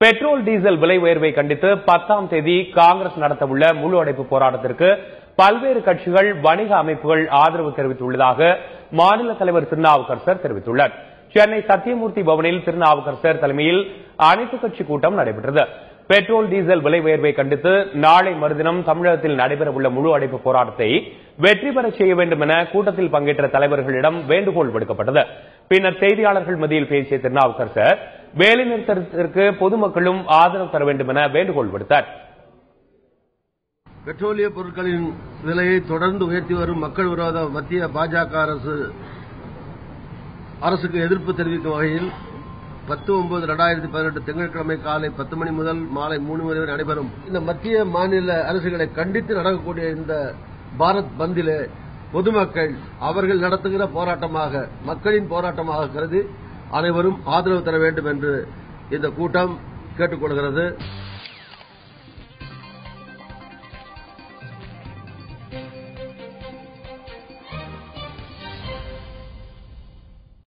Petrol diesel விலை உயர்வை கண்டித்து 10ஆம் தேதி காங்கிரஸ் நடத்தவுள்ள முழு அடைப்பு போராட்டத்திற்கு பல்வேறு கட்சிகள் வணிக அமைப்புகள் ஆதரவு தெரிவித்துள்ளதாக மாநில தலைவர் திருநாவுக்கரசர் தெரிவித்துள்ளார். சென்னை சத்தியமூர்த்தி பவனில் திருநாவுக்கரசர் தலைமையில் அனைத்துக் கட்சி கூட்டம் நடைபெற்றது. பெட்ரோல் டீசல் விலை உயர்வை கண்டித்து நாளை மறுதினம் தமிழகத்தில் நடைபெறவுள்ள முழு அடைப்பு போராட்டத்தை வெற்றி பெற செய்ய வேண்டும் என கூட்டத்தில் பங்கேற்ற தலைவர்களிடம் வேண்டுகோள் விடுக்கப்பட்டது. பின்னர் செய்தியாளர்கள் மத்தியில் பேசிய திருநாவுக்கரசர் வேலைநிறுத்தத்திற்கு பொதுமக்களும் ஆதரவு தர வேண்டும் என வேண்டுகோள் விடுத்தார். பெட்ரோலிய பொருட்களின் விலையை தொடர்ந்து உயர்த்தி வரும் மக்கள் விரோத மத்திய பாஜக அரசுக்கு எதிர்ப்பு தெரிவிக்கும் வகையில் 10/9/2018 திங்கட்கிழமை காலை 10 மணி முதல் மாலை 3 மணி வரை நடைபெறும் இந்த மத்திய மாநில அரசுகளை கண்டித்து நடக்கக்கூடிய இந்த பாரத் பந்திலே பொதுமக்கள் அவர்கள் நடத்துகிற போராட்டமாக மக்களின் போராட்டமாக கருதி அனைவரும் ஆதரவு தர வேண்டும் என்று இந்த கூட்டம் கேட்டுக் கொள்கிறது.